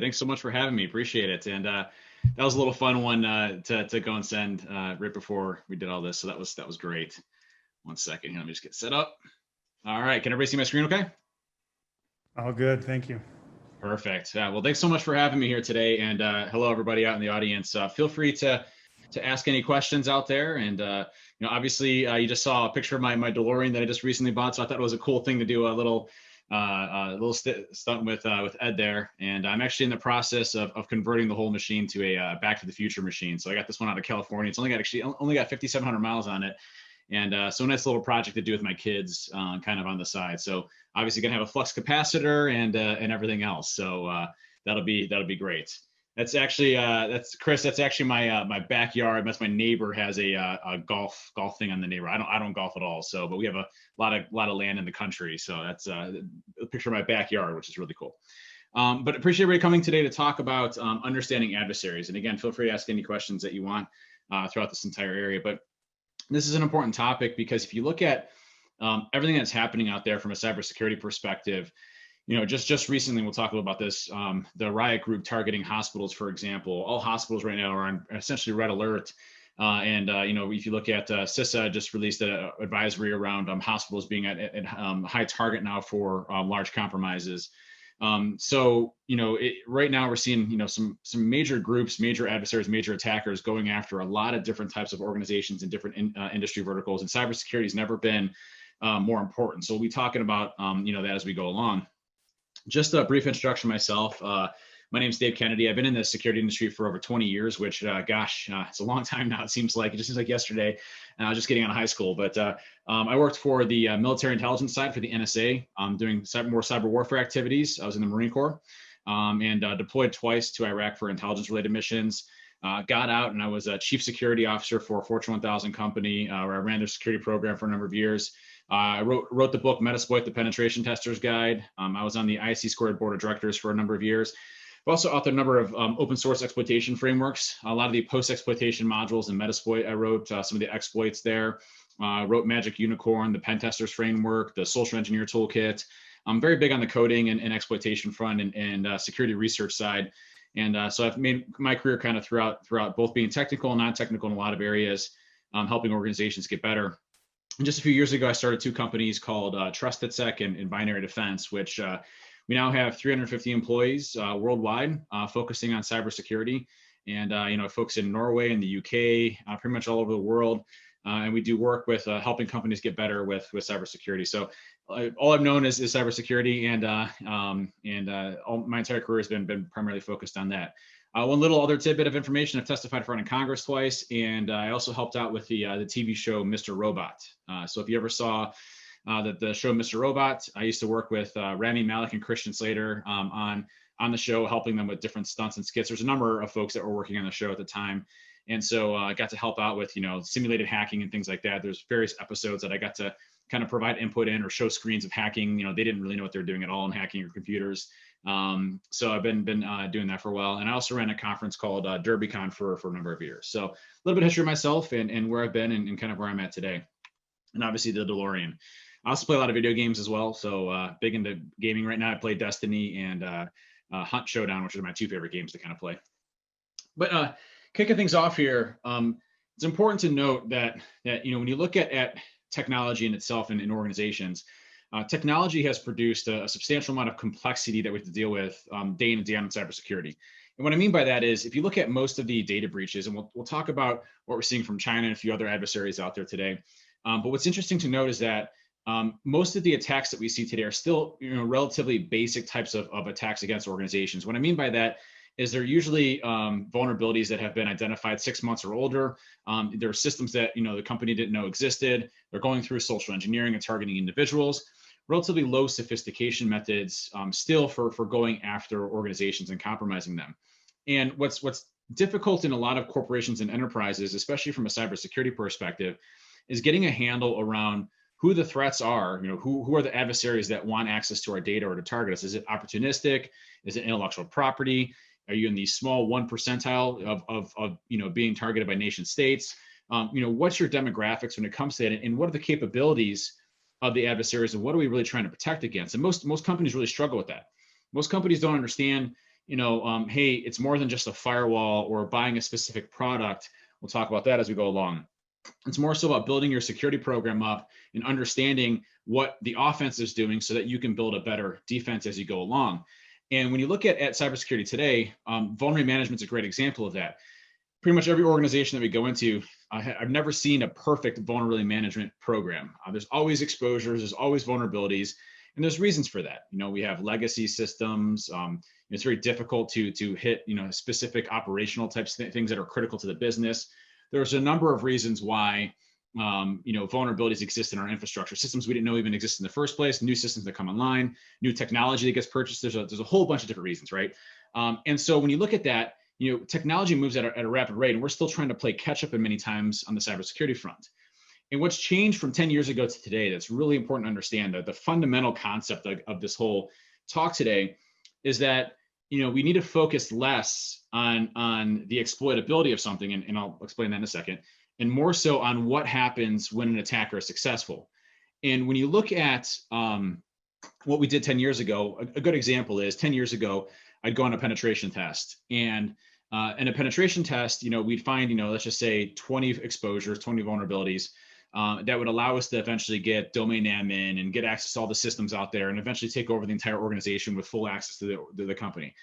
Thanks so much for having me. Appreciate it. And that was a little fun one to go and send right before we did all this. So that was great. One second here. Let me just get set up. All right. Can everybody see my screen okay? All good, thank you. Perfect. Well, thanks so much for having me here today. And hello, everybody out in the audience. Feel free to ask any questions out there. And obviously, you just saw a picture of my DeLorean that I just recently bought, so I thought it was a cool thing to do a little stunt with Ed there. And I'm actually in the process of converting the whole machine to a Back to the Future machine. So I got this one out of California. It's only got 5,700 miles on it. And so a nice little project to do with my kids, kind of on the side. So obviously gonna have a flux capacitor and everything else. So that'll be great. That's actually that's Chris. That's actually my backyard. That's my neighbor has a golf thing on the neighbor. I don't golf at all. So, but we have a lot of land in the country. So that's a picture of my backyard, which is really cool. But appreciate everybody coming today to talk about understanding adversaries. And again, feel free to ask any questions that you want throughout this entire area. But this is an important topic because if you look at everything that's happening out there from a cybersecurity perspective, just recently, we'll talk a little about this, the riot group targeting hospitals, for example. All hospitals right now are on essentially red alert. If you look at CISA just released an advisory around hospitals being at high target now for large compromises. Right now we're seeing, some major groups, major adversaries, major attackers going after a lot of different types of organizations and different industry verticals. And cybersecurity has never been more important. So we'll be talking about, that as we go along. Just a brief introduction myself. My name is Dave Kennedy. I've been in the security industry for over 20 years, which, it's a long time now. It just seems like yesterday. I was just getting out of high school. But I worked for the military intelligence side for the NSA, doing more cyber warfare activities. I was in the Marine Corps and deployed twice to Iraq for intelligence-related missions. Got out and I was a chief security officer for a Fortune 1000 company where I ran their security program for a number of years. I wrote the book Metasploit: The Penetration Tester's Guide. I was on the IC² board of directors for a number of years. I've also authored a number of open source exploitation frameworks. A lot of the post-exploitation modules in Metasploit, I wrote some of the exploits there. Wrote Magic Unicorn, the pen testers framework, the social engineer toolkit. I'm very big on the coding and exploitation front and security research side. And so I've made my career kind of throughout both being technical and non-technical in a lot of areas, helping organizations get better. And just a few years ago, I started two companies called TrustedSec and Binary Defense, which we now have 350 employees worldwide, focusing on cybersecurity. And folks in Norway and the UK, pretty much all over the world. And we do work with helping companies get better with cybersecurity. So all I've known is cybersecurity, and all my entire career has been primarily focused on that. One little other tidbit of information: I've testified in front of Congress twice, and I also helped out with the TV show Mr. Robot. So if you ever saw the show Mr. Robot, I used to work with Rami Malek and Christian Slater on the show, helping them with different stunts and skits. There's a number of folks that were working on the show at the time. And so I got to help out with, simulated hacking and things like that. There's various episodes that I got to kind of provide input in or show screens of hacking. They didn't really know what they're doing at all in hacking your computers. So I've been doing that for a while. And I also ran a conference called DerbyCon for a number of years. So a little bit of history of myself and where I've been and kind of where I'm at today. And obviously the DeLorean. I also play a lot of video games as well. So big into gaming right now. I play Destiny and Hunt Showdown, which are my two favorite games to kind of play. But kicking things off here, it's important to note that when you look at technology in itself and in organizations, technology has produced a substantial amount of complexity that we have to deal with day in and day out in cybersecurity. And what I mean by that is, if you look at most of the data breaches, and we'll talk about what we're seeing from China and a few other adversaries out there today. But what's interesting to note is that most of the attacks that we see today are still relatively basic types of attacks against organizations. What I mean by that is they're usually vulnerabilities that have been identified 6 months or older. There are systems that the company didn't know existed. They're going through social engineering and targeting individuals. Relatively low sophistication methods still for going after organizations and compromising them. And what's difficult in a lot of corporations and enterprises, especially from a cybersecurity perspective, is getting a handle around who the threats are. Who are the adversaries that want access to our data or to target us? Is it opportunistic? Is it intellectual property? Are you in the small 1 percentile of being targeted by nation states? What's your demographics when it comes to that, and what are the capabilities of the adversaries, and what are we really trying to protect against? And most companies really struggle with that. Most companies don't understand, hey, it's more than just a firewall or buying a specific product. We'll talk about that as we go along. It's more so about building your security program up and understanding what the offense is doing so that you can build a better defense as you go along. And when you look at cybersecurity today, vulnerability management is a great example of that. Pretty much every organization that we go into, I've never seen a perfect vulnerability management program. There's always exposures, there's always vulnerabilities, and there's reasons for that. We have legacy systems. It's very difficult to hit specific operational types of things that are critical to the business. There's a number of reasons why vulnerabilities exist in our infrastructure. Systems we didn't know even exist in the first place, new systems that come online, new technology that gets purchased. There's a whole bunch of different reasons, right? And so when you look at that, technology moves at a rapid rate, and we're still trying to play catch up in many times on the cybersecurity front. And what's changed from 10 years ago to today that's really important to understand, that the fundamental concept of this whole talk today is that we need to focus less on the exploitability of something, and I'll explain that in a second, and more so on what happens when an attacker is successful. And when you look at what we did 10 years ago, a good example is 10 years ago, I'd go on a penetration test, and in a penetration test, we'd find, let's just say 20 exposures, 20 vulnerabilities that would allow us to eventually get domain admin and get access to all the systems out there and eventually take over the entire organization with full access to the company.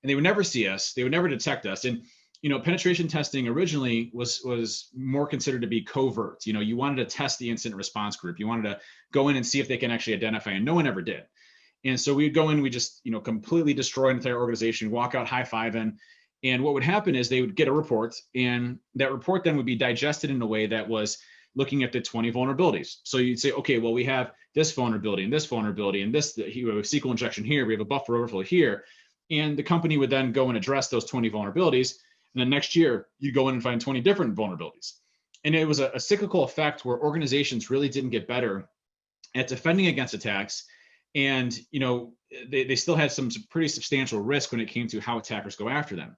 And they would never see us, they would never detect us. And penetration testing originally was more considered to be covert. You wanted to test the incident response group. You wanted to go in and see if they can actually identify, and no one ever did. And so we'd go in, we just, completely destroy an entire organization, walk out high-fiving. And what would happen is they would get a report, and that report then would be digested in a way that was looking at the 20 vulnerabilities. So you'd say, okay, well, we have this vulnerability and this vulnerability and this, we have a SQL injection here, we have a buffer overflow here. And the company would then go and address those 20 vulnerabilities. And then next year, you go in and find 20 different vulnerabilities. And it was a cyclical effect where organizations really didn't get better at defending against attacks. And they still had some pretty substantial risk when it came to how attackers go after them.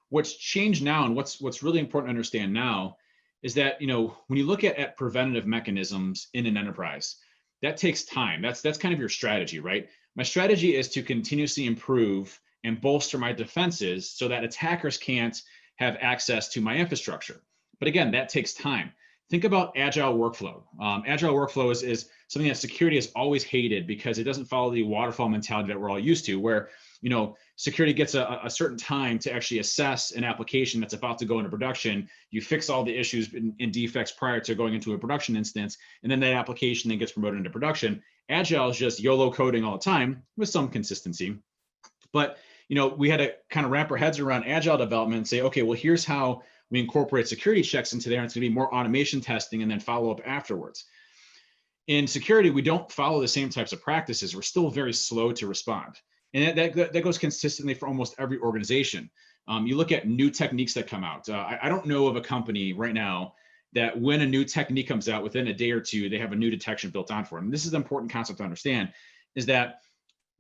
What's changed now, and what's really important to understand now, is that when you look at preventative mechanisms in an enterprise, that takes time. That's kind of your strategy, right? My strategy is to continuously improve and bolster my defenses so that attackers can't have access to my infrastructure. But again, that takes time. Think about agile workflow. Agile workflow is something that security has always hated because it doesn't follow the waterfall mentality that we're all used to, where security gets a certain time to actually assess an application that's about to go into production. You fix all the issues and defects prior to going into a production instance, and then that application then gets promoted into production. Agile is just YOLO coding all the time with some consistency. But we had to kind of wrap our heads around agile development and say, okay, well, here's how we incorporate security checks into there. And it's going to be more automation testing and then follow up afterwards. In security, we don't follow the same types of practices. We're still very slow to respond. And that goes consistently for almost every organization. You look at new techniques that come out. I don't know of a company right now that when a new technique comes out, within a day or two, they have a new detection built on for them. And this is an important concept to understand, is that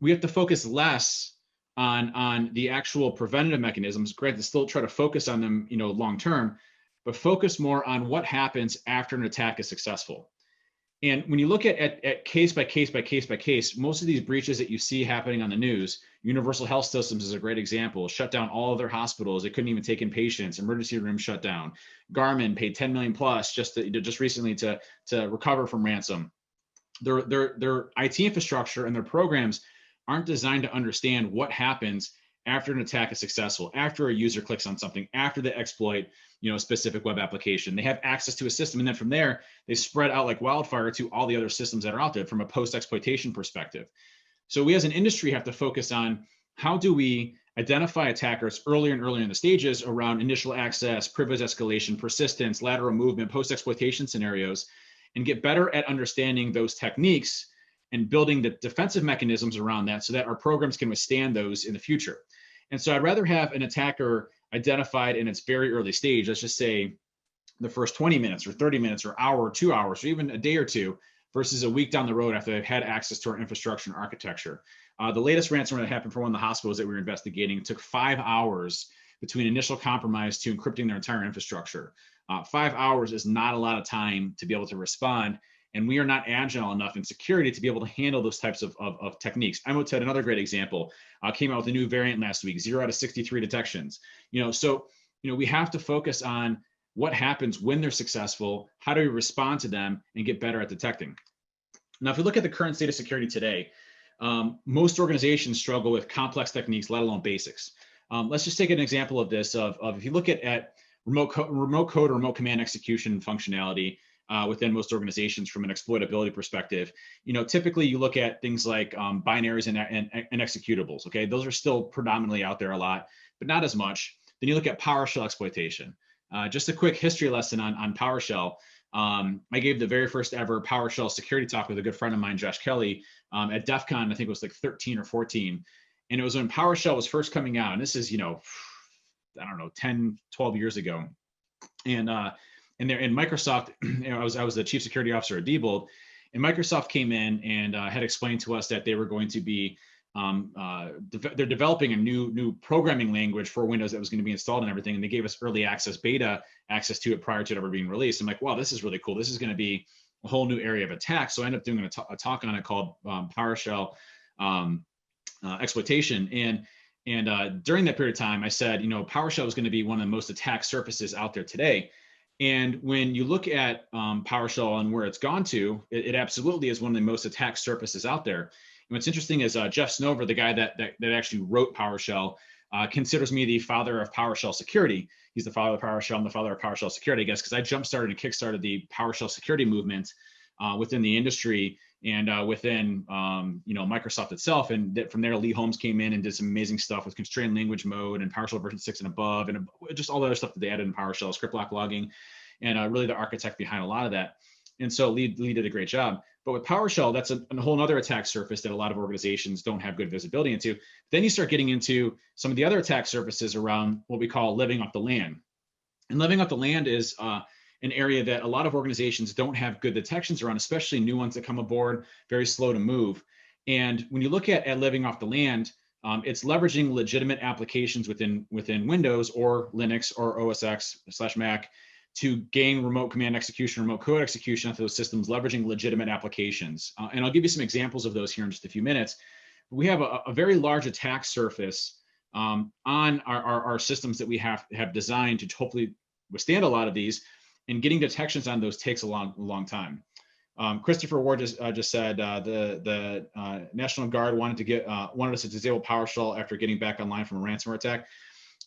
we have to focus less on the actual preventative mechanisms. Granted, still try to focus on them, long term, but focus more on what happens after an attack is successful. And when you look at case by case by case by case, most of these breaches that you see happening on the news, Universal Health Systems is a great example. Shut down all of their hospitals. They couldn't even take in patients. Emergency rooms shut down. Garmin paid 10 million plus just recently to recover from ransom. Their IT infrastructure and their programs aren't designed to understand what happens after an attack is successful, after a user clicks on something, after they exploit a specific web application. They have access to a system, and then from there, they spread out like wildfire to all the other systems that are out there from a post-exploitation perspective. So we as an industry have to focus on how do we identify attackers earlier and earlier in the stages around initial access, privilege escalation, persistence, lateral movement, post-exploitation scenarios, and get better at understanding those techniques and building the defensive mechanisms around that so that our programs can withstand those in the future. And so I'd rather have an attacker identified in its very early stage, let's just say the first 20 minutes or 30 minutes or hour or 2 hours or even a day or two, versus a week down the road after they've had access to our infrastructure and architecture. The latest ransomware that happened for one of the hospitals that we were investigating took 5 hours between initial compromise to encrypting their entire infrastructure. 5 hours is not a lot of time to be able to respond. And we are not agile enough in security to be able to handle those types of techniques. Emotet, another great example, came out with a new variant last week, 0 out of 63 detections. So we have to focus on what happens when they're successful, how do we respond to them, and get better at detecting. Now, if you look at the current state of security today, most organizations struggle with complex techniques, let alone basics. Let's just take an example of this. Of if you look at remote code or remote command execution functionality within most organizations from an exploitability perspective, typically you look at things like binaries and executables. Okay, those are still predominantly out there a lot, but not as much. Then you look at PowerShell exploitation. Just a quick history lesson on PowerShell. I gave the very first ever PowerShell security talk with a good friend of mine, Josh Kelly, at DEF CON. I think it was like 13 or 14. And it was when PowerShell was first coming out. And this is, I don't know, 10, 12 years ago. And Microsoft, I was the chief security officer at Diebold, and Microsoft came in and had explained to us that they were going to be they're developing a new programming language for Windows that was going to be installed and everything. And they gave us early access beta access to it prior to it ever being released. I'm like, wow, this is really cool. This is going to be a whole new area of attack. So I ended up doing a talk on it called PowerShell exploitation. And during that period of time, I said, PowerShell is going to be one of the most attacked surfaces out there today. And when you look at PowerShell and where it's gone to, it absolutely is one of the most attacked surfaces out there. And what's interesting is Jeff Snover, the guy that actually wrote PowerShell, considers me the father of PowerShell security. He's the father of PowerShell. I'm the father of PowerShell security, I guess, because I jump-started and kick-started the PowerShell security movement within the industry and within Microsoft itself. And from there, Lee Holmes came in and did some amazing stuff with constrained language mode and PowerShell version 6 and above, and just all the other stuff that they added in PowerShell, script lock logging, and really the architect behind a lot of that. And so Lee did a great job. But with PowerShell, that's a whole other attack surface that a lot of organizations don't have good visibility into. Then you start getting into some of the other attack surfaces around what we call living off the land. And living off the land is an area that a lot of organizations don't have good detections around, especially new ones that come aboard, very slow to move. And when you look at living off the land, it's leveraging legitimate applications within Windows or Linux or OS X/Mac to gain remote command execution, remote code execution onto those systems, leveraging legitimate applications. And I'll give you some examples of those here in just a few minutes. We have a very large attack surface on our systems that we have designed to hopefully withstand a lot of these, and getting detections on those takes a long time. Christopher Ward just said the National Guard wanted us to disable PowerShell after getting back online from a ransomware attack.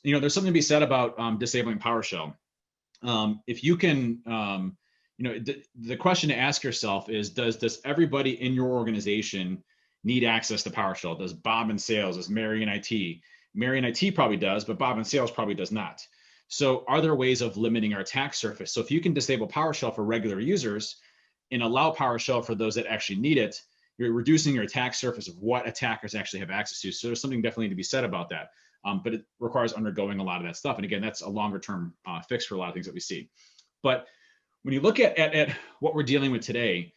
There's something to be said about disabling PowerShell. If you can, the question to ask yourself is, does everybody in your organization need access to PowerShell? Does Bob in sales? Does Mary in IT? Mary in IT probably does, but Bob in sales probably does not. So are there ways of limiting our attack surface? So if you can disable PowerShell for regular users and allow PowerShell for those that actually need it, you're reducing your attack surface of what attackers actually have access to. So there's something definitely to be said about that. But it requires undergoing a lot of that stuff. And again, that's a longer term fix for a lot of things that we see. But when you look at what we're dealing with today,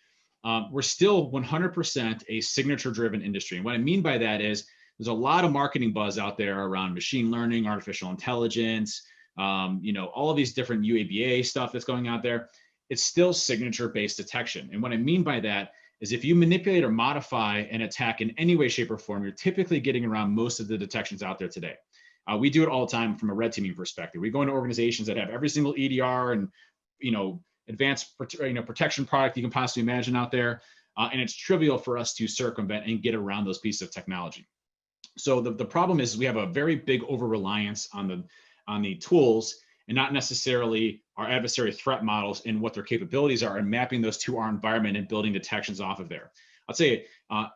we're still 100% a signature driven industry. And what I mean by that is there's a lot of marketing buzz out there around machine learning, artificial intelligence, all of these different UABA stuff that's going out there. It's still signature based detection. And what I mean by that is if you manipulate or modify an attack in any way, shape, or form, you're typically getting around most of the detections out there today. We do it all the time from a red teaming perspective. We go into organizations that have every single EDR and advanced protection product you can possibly imagine out there, and it's trivial for us to circumvent and get around those pieces of technology. So the problem is we have a very big over reliance on the tools and not necessarily our adversary threat models and what their capabilities are, and mapping those to our environment and building detections off of there. I'll tell you,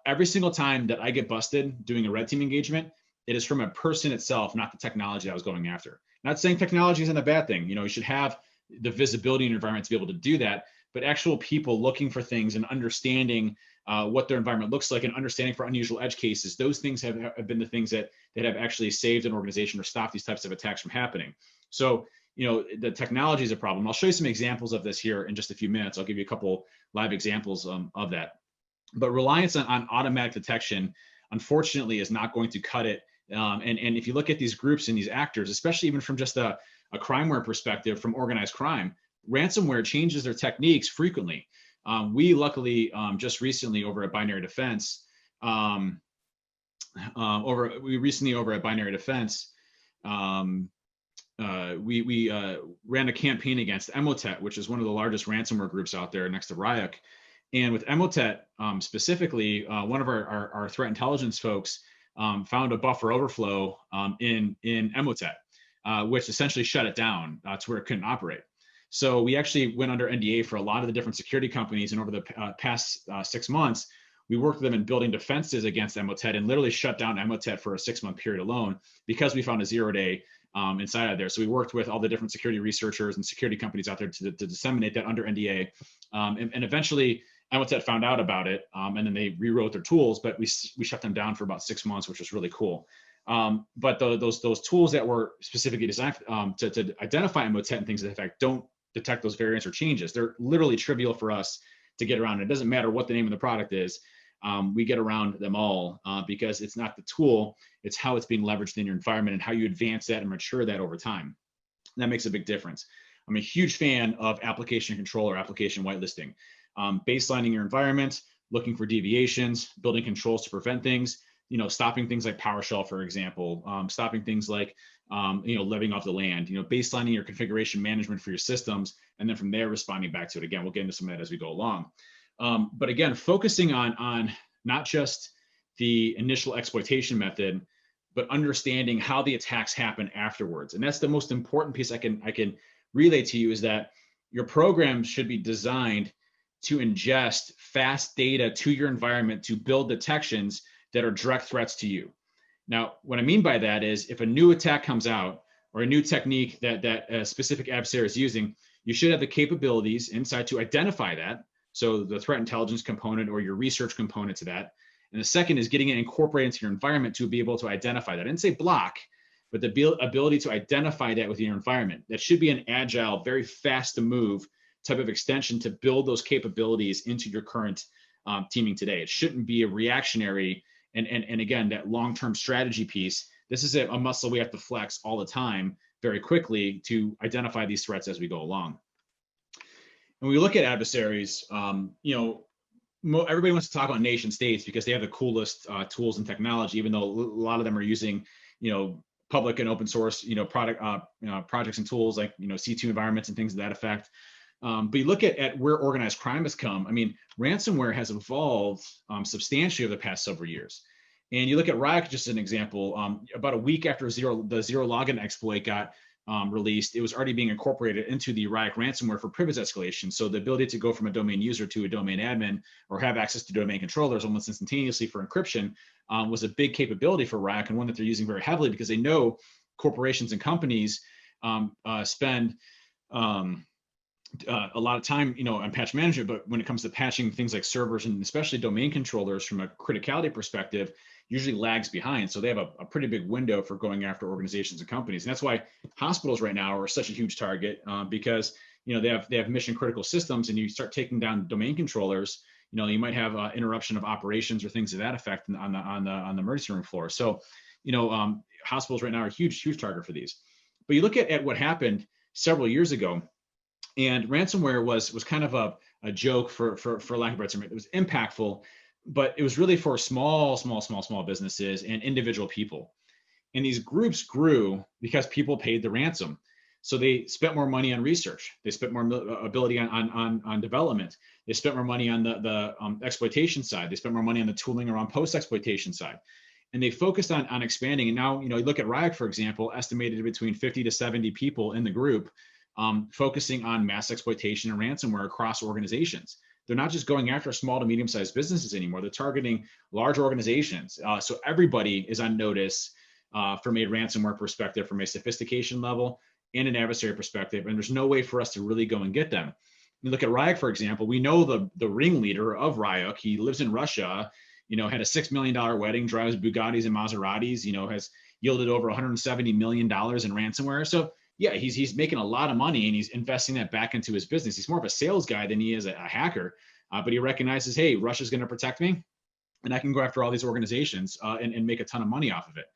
every single time that I get busted doing a red team engagement, it is from a person itself, not the technology I was going after. Not saying technology isn't a bad thing. You should have the visibility in your environment to be able to do that, but actual people looking for things and understanding what their environment looks like and understanding for unusual edge cases, those things have been the things that have actually saved an organization or stopped these types of attacks from happening. So, the technology is a problem. I'll show you some examples of this here in just a few minutes. I'll give you a couple live examples of that. But reliance on automatic detection, unfortunately, is not going to cut it. And if you look at these groups and these actors, especially even from just a crimeware perspective, from organized crime, ransomware changes their techniques frequently. We luckily just recently over at Binary Defense, we ran a campaign against Emotet, which is one of the largest ransomware groups out there next to Ryuk. And with Emotet specifically, one of our threat intelligence folks found a buffer overflow in Emotet, which essentially shut it down to where it couldn't operate. So we actually went under NDA for a lot of the different security companies, and over the past 6 months, we worked with them in building defenses against Emotet and literally shut down Emotet for a 6-month period alone because we found a 0-day inside of there. So we worked with all the different security researchers and security companies out there to disseminate that under NDA. And eventually Emotet found out about it, and then they rewrote their tools, but we shut them down for about 6 months, which was really cool. But those tools that were specifically designed to identify Emotet and things of that effect don't detect those variants or changes. They're literally trivial for us to get around. It doesn't matter what the name of the product is. We get around them all because it's not the tool, it's how it's being leveraged in your environment and how you advance that and mature that over time. And that makes a big difference. I'm a huge fan of application control or application whitelisting. Baselining your environment, looking for deviations, building controls to prevent things, stopping things like PowerShell, for example, stopping things like, living off the land, baselining your configuration management for your systems, and then from there responding back to it. Again, we'll get into some of that as we go along. But again, focusing on not just the initial exploitation method, but understanding how the attacks happen afterwards. And that's the most important piece I can relay to you, is that your program should be designed to ingest fast data to your environment to build detections that are direct threats to you. Now, what I mean by that is if a new attack comes out or a new technique that a specific adversary is using, you should have the capabilities inside to identify that. So the threat intelligence component or your research component to that. And the second is getting it incorporated into your environment to be able to identify that. I didn't say block, but the ability to identify that within your environment. That should be an agile, very fast to move type of extension to build those capabilities into your current teaming today. It shouldn't be a reactionary and again, that long-term strategy piece. This is a muscle we have to flex all the time very quickly to identify these threats as we go along. When we look at adversaries, everybody wants to talk about nation states because they have the coolest tools and technology, even though a lot of them are using, public and open source, projects and tools like, C2 environments and things of that effect. But you look at where organized crime has come. I mean, ransomware has evolved substantially over the past several years. And you look at Ryuk, just as an example, about a week after the zero login exploit got released, it was already being incorporated into the Ryuk ransomware for privilege escalation. So the ability to go from a domain user to a domain admin or have access to domain controllers almost instantaneously for encryption was a big capability for Ryuk, and one that they're using very heavily because they know corporations and companies spend a lot of time, on patch management, but when it comes to patching things like servers and especially domain controllers from a criticality perspective, usually lags behind. So they have a pretty big window for going after organizations and companies. And that's why hospitals right now are such a huge target because, they have mission critical systems, and you start taking down domain controllers, you might have interruption of operations or things of that effect on the emergency room floor. So, hospitals right now are a huge target for these. But you look at what happened several years ago, and ransomware was kind of a joke for lack of better term. It was impactful, but it was really for small businesses and individual people. And these groups grew because people paid the ransom. So they spent more money on research. They spent more ability on development. They spent more money on the exploitation side. They spent more money on the tooling around post-exploitation side. And they focused on expanding. And now, you look at Ryuk, for example, estimated between 50 to 70 people in the group focusing on mass exploitation and ransomware across organizations. They're not just going after small to medium-sized businesses anymore. They're targeting large organizations. So everybody is on notice from a ransomware perspective, from a sophistication level and an adversary perspective. And there's no way for us to really go and get them. You look at Ryuk, for example, we know the ringleader of Ryuk. He lives in Russia, had a $6 million wedding, drives Bugattis and Maseratis, has yielded over $170 million in ransomware. So yeah, he's making a lot of money and he's investing that back into his business. He's more of a sales guy than he is a hacker, but he recognizes, hey, Russia's going to protect me and I can go after all these organizations and make a ton of money off of it.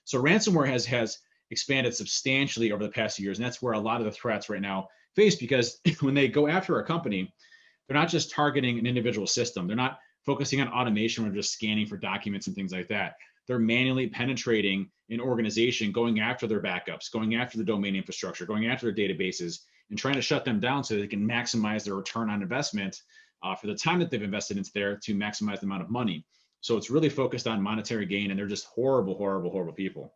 So ransomware has expanded substantially over the past years. And that's where a lot of the threats right now face, because when they go after a company, they're not just targeting an individual system. They're not focusing on automation or just scanning for documents and things like that. They're manually penetrating an organization, going after their backups, going after the domain infrastructure, going after their databases, and trying to shut them down so they can maximize their return on investment for the time that they've invested into there to maximize the amount of money. So it's really focused on monetary gain, and they're just horrible, horrible, horrible people.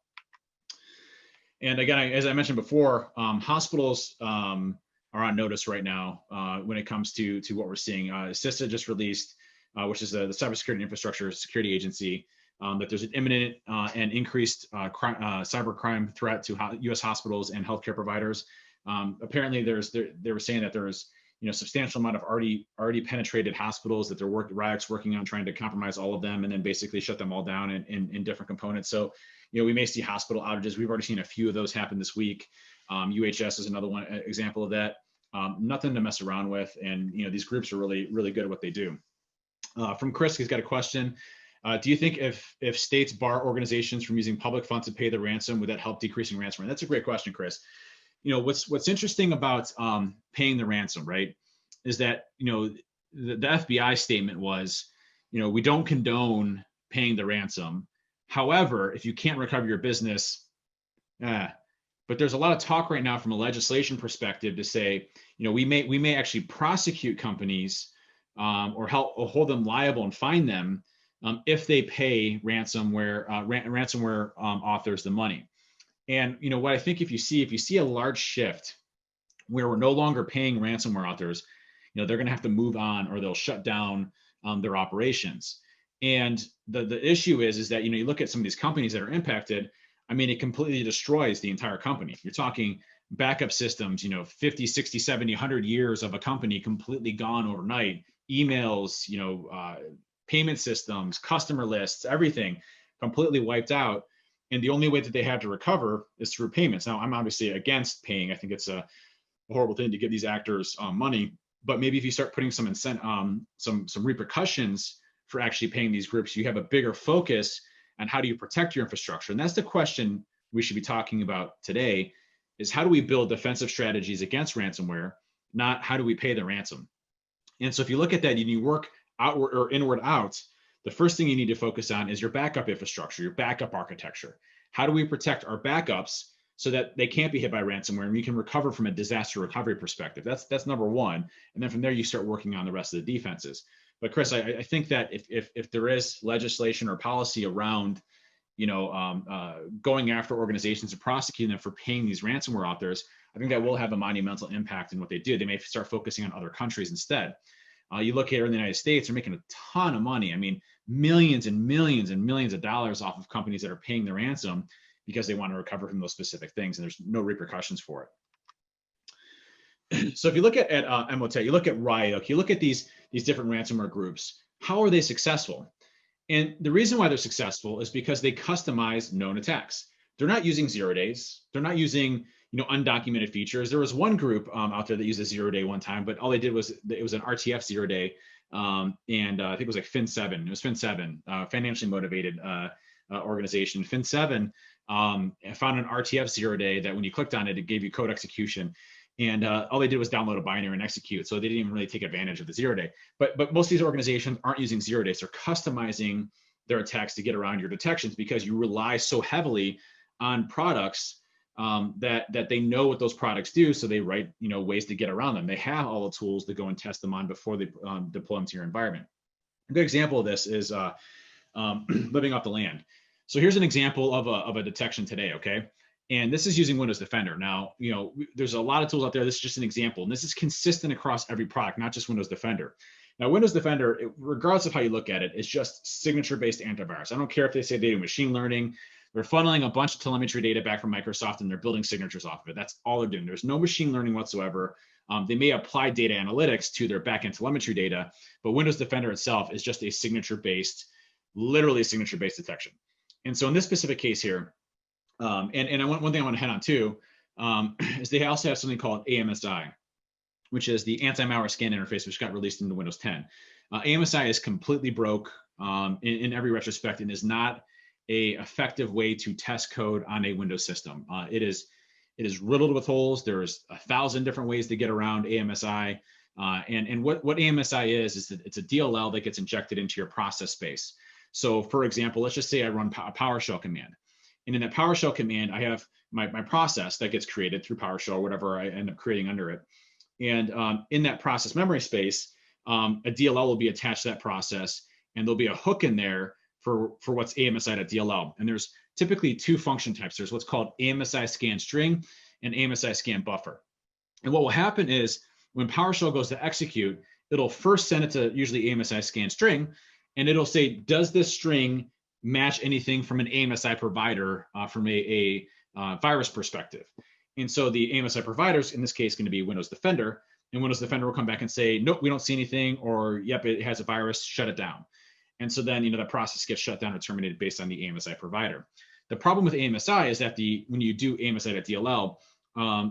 And again, as I mentioned before, hospitals are on notice right now when it comes to what we're seeing. CISA just released, which is the Cybersecurity Infrastructure Security Agency, that there's an imminent and increased cybercrime threat to U.S. hospitals and healthcare providers. Apparently, they were saying that there's substantial amount of already penetrated hospitals that RIOT's working on trying to compromise all of them and then basically shut them all down in different components. So we may see hospital outages. We've already seen a few of those happen this week. UHS is another one example of that. Nothing to mess around with, and these groups are really, really good at what they do. From Chris, he's got a question. Do you think if states bar organizations from using public funds to pay the ransom, would that help decreasing ransomware? That's a great question, Chris. What's interesting about paying the ransom, right, is that the FBI statement was, we don't condone paying the ransom. However, if you can't recover your business, but there's a lot of talk right now from a legislation perspective to say, we may actually prosecute companies or hold them liable and fine them if they pay ransomware authors the money. And what I think if you see a large shift where we're no longer paying ransomware authors, they're going to have to move on or they'll shut down their operations. And the issue is that you look at some of these companies that are impacted. I mean, it completely destroys the entire company. You're talking backup systems, 50, 60, 70, 100 years of a company completely gone overnight. Emails, payment systems, customer lists, everything completely wiped out. And the only way that they have to recover is through payments. Now, I'm obviously against paying. I think it's a horrible thing to give these actors money. But maybe if you start putting some repercussions for actually paying these groups, you have a bigger focus on how do you protect your infrastructure. And that's the question we should be talking about today, is how do we build defensive strategies against ransomware, not how do we pay the ransom. And so if you look at that and you work outward or inward out, the first thing you need to focus on is your backup infrastructure, your backup architecture. How do we protect our backups so that they can't be hit by ransomware and we can recover from a disaster recovery perspective? That's number one. And then from there, you start working on the rest of the defenses. But Chris, I think that if there is legislation or policy around, going after organizations and prosecuting them for paying these ransomware authors, I think that will have a monumental impact in what they do. They may start focusing on other countries instead. You look here in the United States, they're making a ton of money. I mean, millions and millions and millions of dollars off of companies that are paying the ransom because they want to recover from those specific things, and there's no repercussions for it. So if you look at Emotet, you look at RIOT, you look at these different ransomware groups, how are they successful? And the reason why they're successful is because they customize known attacks. They're not using 0 days. They're not using undocumented features. There was one group out there that used a 0 day one time, but all they did was it was an RTF 0 day, and I think it was like Fin7. It was Fin7, financially motivated organization. Fin7 found an RTF 0 day that when you clicked on it, it gave you code execution. And all they did was download a binary and execute. So they didn't even really take advantage of the 0 day. But most of these organizations aren't using 0 days. They're customizing their attacks to get around your detections because you rely so heavily on products that they know what those products do. So they write ways to get around them. They have all the tools to go and test them on before they deploy them to your environment. A good example of this is living off the land. So here's an example of a detection today, okay? And this is using Windows Defender. Now, there's a lot of tools out there. This is just an example. And this is consistent across every product, not just Windows Defender. Now, Windows Defender, regardless of how you look at it, is just signature-based antivirus. I don't care if they say they do machine learning. They're funneling a bunch of telemetry data back from Microsoft, and they're building signatures off of it. That's all they're doing. There's no machine learning whatsoever. They may apply data analytics to their backend telemetry data, but Windows Defender itself is just a signature-based, literally signature-based detection. And so in this specific case here, one thing I want to head on too, is they also have something called AMSI, which is the anti-malware scan interface, which got released into Windows 10. AMSI is completely broke in every retrospect and is not a effective way to test code on a Windows system. It is riddled with holes. There's 1,000 different ways to get around AMSI. And what AMSI is that it's a DLL that gets injected into your process space. So for example, let's just say I run a PowerShell command. And in that PowerShell command, I have my process that gets created through PowerShell, whatever I end up creating under it. And in that process memory space, a DLL will be attached to that process, and there'll be a hook in there for what's AMSI.DLL. And there's typically two function types. There's what's called AMSI scan string and AMSI scan buffer. And what will happen is when PowerShell goes to execute, it'll first send it to usually AMSI scan string, and it'll say, does this string match anything from an AMSI provider from a virus perspective? And so the AMSI providers, in this case, going to be Windows Defender, and Windows Defender will come back and say, nope, we don't see anything, or yep, it has a virus, shut it down. And so then, the process gets shut down or terminated based on the AMSI provider. The problem with AMSI is that when you do AMSI.DLL,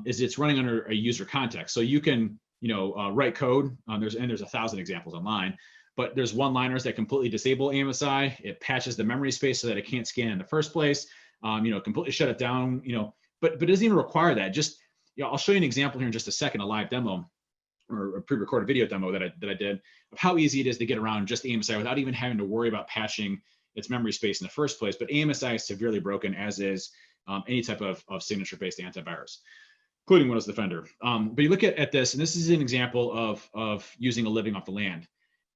is it's running under a user context. So you can, write code. There's 1,000 examples online, but there's one-liners that completely disable AMSI. It patches the memory space so that it can't scan in the first place. Completely shut it down. But it doesn't even require that. Just, I'll show you an example here in just a second, a live demo or a pre-recorded video demo that I did of how easy it is to get around just AMSI without even having to worry about patching its memory space in the first place. But AMSI is severely broken, as is any type of signature-based antivirus, including Windows Defender. But you look at this, and this is an example of using a living off the land.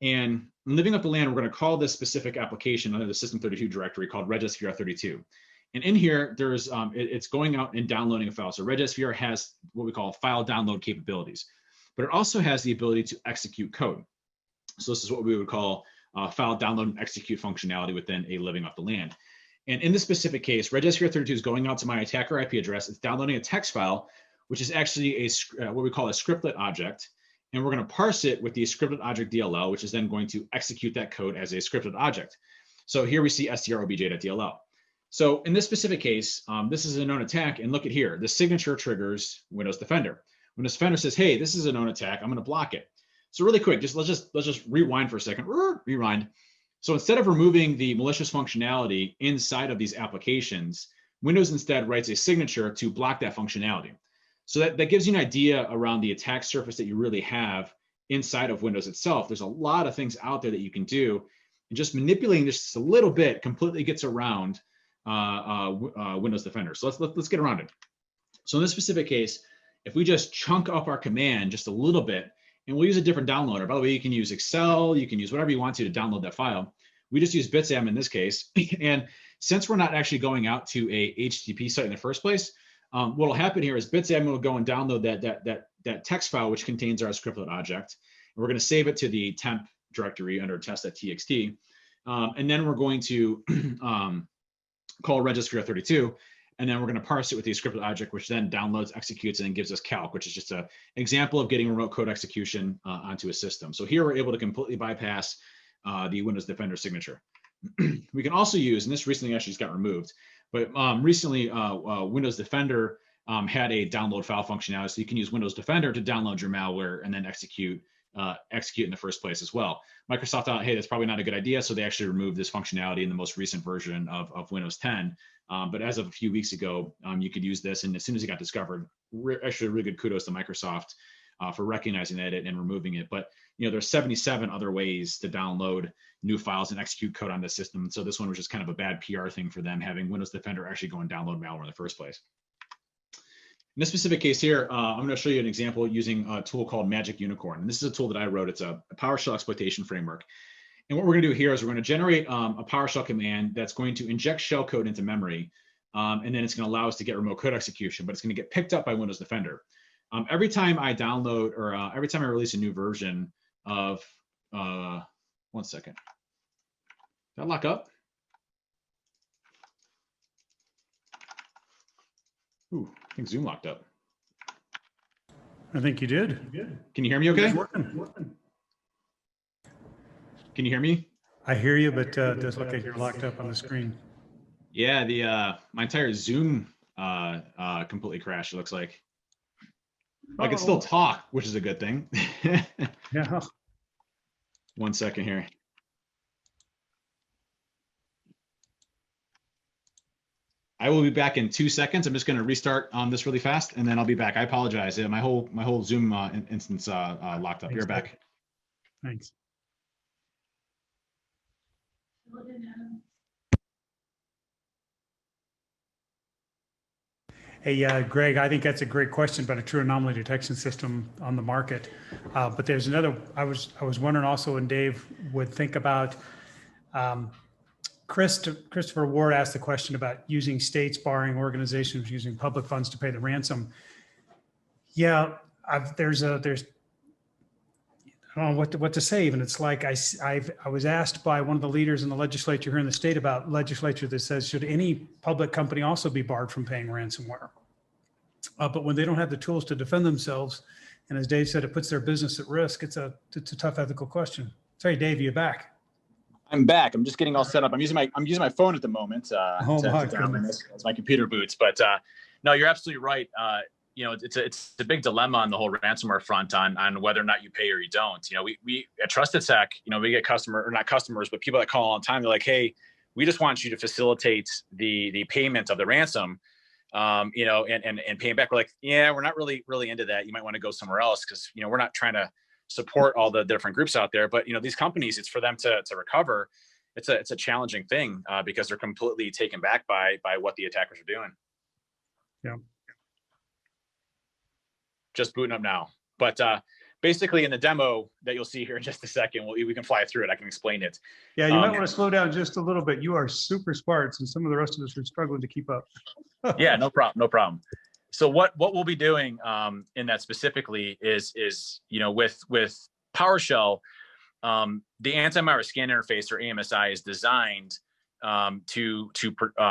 And living off the land, we're going to call this specific application under the System32 directory called regsvr32. And in here, there's it's going out and downloading a file. So regsvr has what we call file download capabilities, but it also has the ability to execute code. So this is what we would call file download and execute functionality within a living off the land. And in this specific case, regsvr32 is going out to my attacker IP address. It's downloading a text file, which is actually what we call a scriptlet object. And we're going to parse it with the scriptlet object DLL, which is then going to execute that code as a scriptlet object. So here we see strobj.dll. So in this specific case, this is a known attack. And look at here, the signature triggers Windows Defender. Windows Defender says, hey, this is a known attack, I'm going to block it. So really quick, let's just rewind for a second. Rewind. So instead of removing the malicious functionality inside of these applications, Windows instead writes a signature to block that functionality. So that gives you an idea around the attack surface that you really have inside of Windows itself. There's a lot of things out there that you can do, and just manipulating this just a little bit completely gets around Windows Defender. So let's get around it. So in this specific case, if we just chunk up our command just a little bit, and we'll use a different downloader. By the way, you can use Excel, you can use whatever you want to download that file. We just use Bitsam in this case. And since we're not actually going out to a HTTP site in the first place, what will happen here is Bitsam will go and download that text file, which contains our scriptlet object. And we're going to save it to the temp directory under test.txt. And then we're going to call regsvr32. And then we're going to parse it with the scriptlet object, which then downloads, executes, and then gives us calc, which is just an example of getting remote code execution onto a system. So here we're able to completely bypass the Windows Defender signature. We can also use, and this recently actually just got removed, but recently Windows Defender had a download file functionality. So you can use Windows Defender to download your malware and then execute in the first place as well. Microsoft thought, hey, that's probably not a good idea. So they actually removed this functionality in the most recent version of Windows 10. But as of a few weeks ago, you could use this. And as soon as it got discovered, actually really good kudos to Microsoft for recognizing that and removing it. But there's 77 other ways to download new files and execute code on the system. So this one was just kind of a bad PR thing for them, having Windows Defender actually go and download malware in the first place. In this specific case here, I'm going to show you an example using a tool called Magic Unicorn. And this is a tool that I wrote. It's a PowerShell exploitation framework. And what we're going to do here is we're going to generate a PowerShell command that's going to inject shellcode into memory. And then it's going to allow us to get remote code execution, but it's going to get picked up by Windows Defender. Every time I download or every time I release a new version of, 1 second. Did that lock up? Ooh, I think Zoom locked up. I think you did. Can you hear me okay? It's working. Can you hear me? I hear you, but it does look like you're locked up on the screen. Yeah, my entire Zoom completely crashed, it looks like. I can still talk, which is a good thing. Yeah. 1 second here. I will be back in 2 seconds. I'm just going to restart this really fast, and then I'll be back. I apologize. My whole Zoom instance locked up. Thanks, You're back. Dave. Thanks. Hey, Greg, I think that's a great question about a true anomaly detection system on the market. But there's another, I was wondering also, and Dave would think about, Christopher Ward asked the question about using states barring organizations using public funds to pay the ransom. Yeah, there's I don't know what to say even. It's like I was asked by one of the leaders in the legislature here in the state about legislature that says, should any public company also be barred from paying ransomware? But when they don't have the tools to defend themselves, and as Dave said, it puts their business at risk, it's a tough ethical question. Sorry, Dave, you're back. I'm back. I'm just getting all set up. I'm using my phone at the moment Oh my goodness. as my computer boots. But no, you're absolutely right. It's a big dilemma on the whole ransomware front on whether or not you pay or you don't. We at Trusted Sec, we get not customers, but people that call all the time. They're like, hey, we just want you to facilitate the payment of the ransom, and paying back. We're like, yeah, we're not really into that. You might want to go somewhere else because we're not trying to support all the different groups out there. But these companies, it's for them to recover. It's a challenging thing because they're completely taken back by what the attackers are doing. Yeah. Just booting up now. But basically in the demo that you'll see here in just a second, we can fly through it. I can explain it. Yeah, you might want to slow down just a little bit. You are super smart, and some of the rest of us are struggling to keep up. Yeah, no problem. So what we'll be doing in that specifically is with PowerShell, the antivirus scan interface, or AMSI, is designed to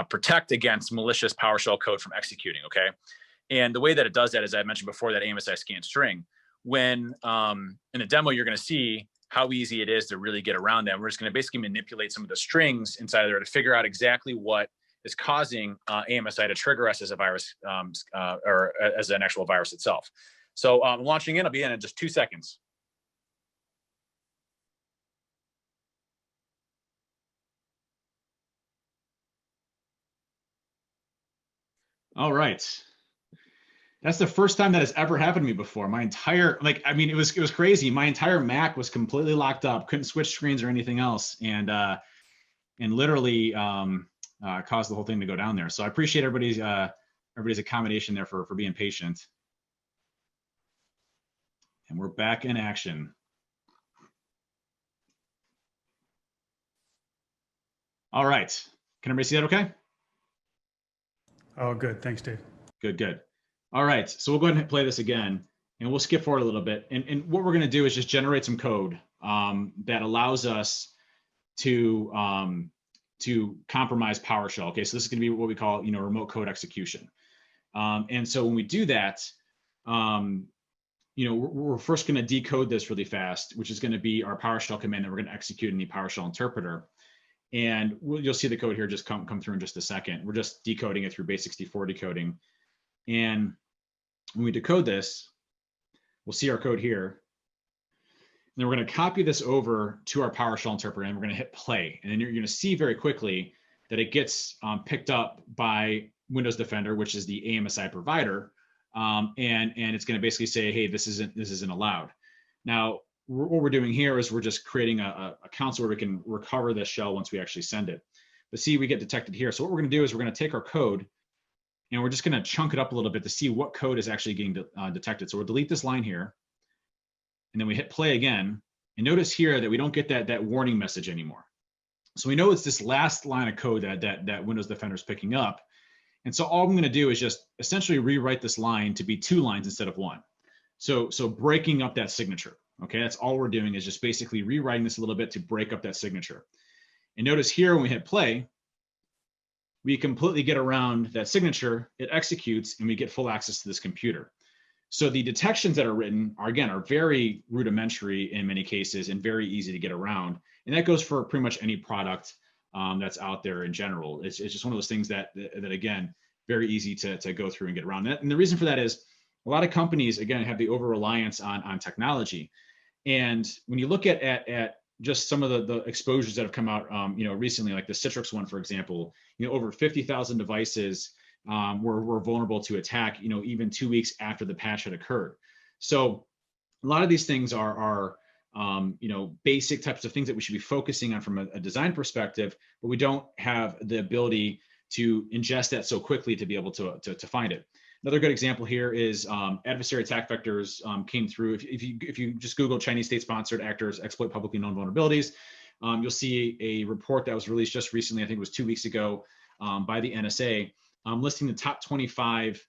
protect against malicious PowerShell code from executing. Okay, and the way that it does that, as I mentioned before, that AMSI scan string. When in the demo, you're going to see how easy it is to really get around that. We're just going to basically manipulate some of the strings inside of there to figure out exactly what is causing AMSI to trigger us as a virus or as an actual virus itself. So launching in, I'll be in just 2 seconds. All right. That's the first time that has ever happened to me before. My entire, it was crazy. My entire Mac was completely locked up, couldn't switch screens or anything else. And literally caused the whole thing to go down there. So I appreciate everybody's accommodation there for being patient. And we're back in action. All right. Can everybody see that okay? Oh, good. Thanks, Dave. Good. All right. So we'll go ahead and play this again, and we'll skip forward a little bit. And what we're going to do is just generate some code that allows us to compromise PowerShell. Okay, so this is going to be what we call, remote code execution. And so when we do that, we're first going to decode this really fast, which is going to be our PowerShell command that we're going to execute in the PowerShell interpreter. And you'll see the code here just come through in just a second. We're just decoding it through base64 decoding. And when we decode this, we'll see our code here. And then we're going to copy this over to our PowerShell interpreter, and we're going to hit play. And then you're going to see very quickly that it gets picked up by Windows Defender, which is the AMSI provider, and it's going to basically say, hey, this isn't allowed. Now, what we're doing here is we're just creating a console where we can recover this shell once we actually send it. But see, we get detected here. So what we're going to do is we're going to take our code, and we're just going to chunk it up a little bit to see what code is actually getting detected. So we'll delete this line here, and then we hit play again. And notice here that we don't get that warning message anymore. So we know it's this last line of code that Windows Defender is picking up. And so all I'm going to do is just essentially rewrite this line to be 2 lines instead of 1. So breaking up that signature. Okay, that's all we're doing, is just basically rewriting this a little bit to break up that signature. And notice here when we hit play, we completely get around that signature, it executes, and we get full access to this computer. So the detections that are written are very rudimentary in many cases and very easy to get around. And that goes for pretty much any product that's out there in general. It's just one of those things that again, very easy to go through and get around. And the reason for that is a lot of companies, again, have the over-reliance on technology. And when you look at just some of the exposures that have come out, recently, like the Citrix one, for example, over 50,000 devices were vulnerable to attack, even 2 weeks after the patch had occurred. So a lot of these things are basic types of things that we should be focusing on from a design perspective, but we don't have the ability to ingest that so quickly to be able to find it. Another good example here is adversary attack vectors came through. If you just Google Chinese state-sponsored actors exploit publicly known vulnerabilities, you'll see a report that was released just recently, I think it was 2 weeks ago, by the NSA, listing the top 25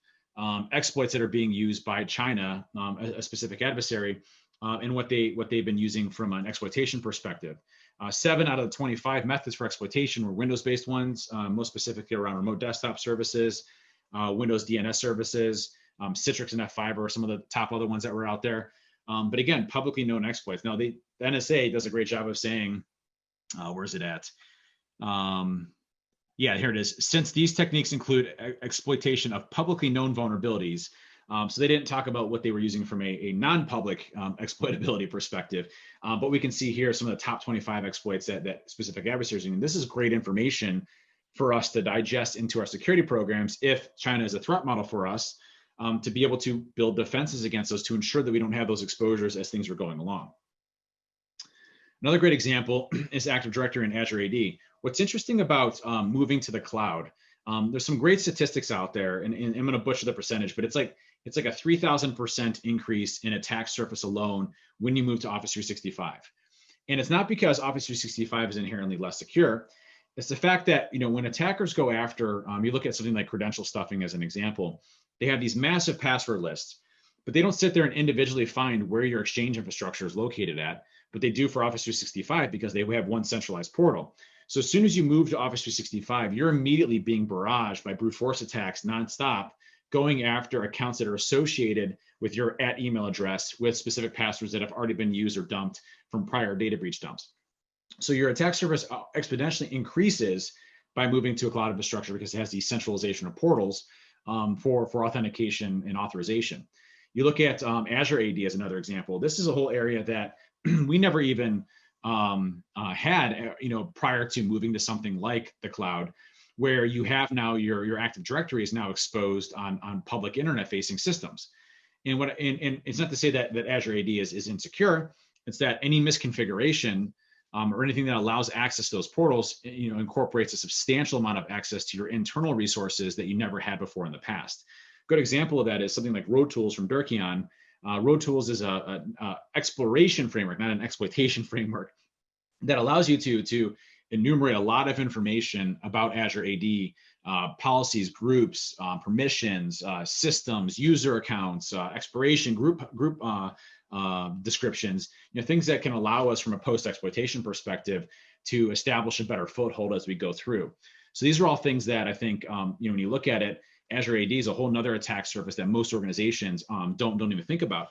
exploits that are being used by China, a specific adversary, and what they've been using from an exploitation perspective. 7 out of the 25 methods for exploitation were Windows-based ones, most specifically around remote desktop services, Windows DNS services, Citrix and F5 are some of the top other ones that were out there. But again, publicly known exploits. Now, the NSA does a great job of saying, where's it at? Yeah, here it is. Since these techniques include exploitation of publicly known vulnerabilities, so they didn't talk about what they were using from a non-public exploitability perspective, but we can see here some of the top 25 exploits that specific adversaries are using. This is great information for us to digest into our security programs if China is a threat model for us, to be able to build defenses against those to ensure that we don't have those exposures as things are going along. Another great example is Active Directory and Azure AD. What's interesting about moving to the cloud, there's some great statistics out there, and I'm going to butcher the percentage, but it's like a 3,000% increase in attack surface alone when you move to Office 365. And it's not because Office 365 is inherently less secure. It's the fact that, when attackers go after, you look at something like credential stuffing as an example, they have these massive password lists, but they don't sit there and individually find where your Exchange infrastructure is located at, but they do for Office 365 because they have one centralized portal. So as soon as you move to Office 365, you're immediately being barraged by brute force attacks nonstop, going after accounts that are associated with your @email address with specific passwords that have already been used or dumped from prior data breach dumps. So your attack surface exponentially increases by moving to a cloud infrastructure because it has the centralization of portals for authentication and authorization. You look at Azure AD as another example. This is a whole area that we never even had, prior to moving to something like the cloud, where you have now your Active Directory is now exposed on public internet-facing systems. And it's not to say that Azure AD is insecure. It's that any misconfiguration or anything that allows access to those portals, incorporates a substantial amount of access to your internal resources that you never had before in the past. Good example of that is something like Road Tools from Durkion. Road Tools is a exploration framework, not an exploitation framework, that allows you to enumerate a lot of information about Azure AD, policies, groups, permissions, systems, user accounts, expiration, group descriptions, things that can allow us from a post-exploitation perspective to establish a better foothold as we go through. So these are all things that I think, when you look at it, Azure AD is a whole nother attack surface that most organizations don't even think about.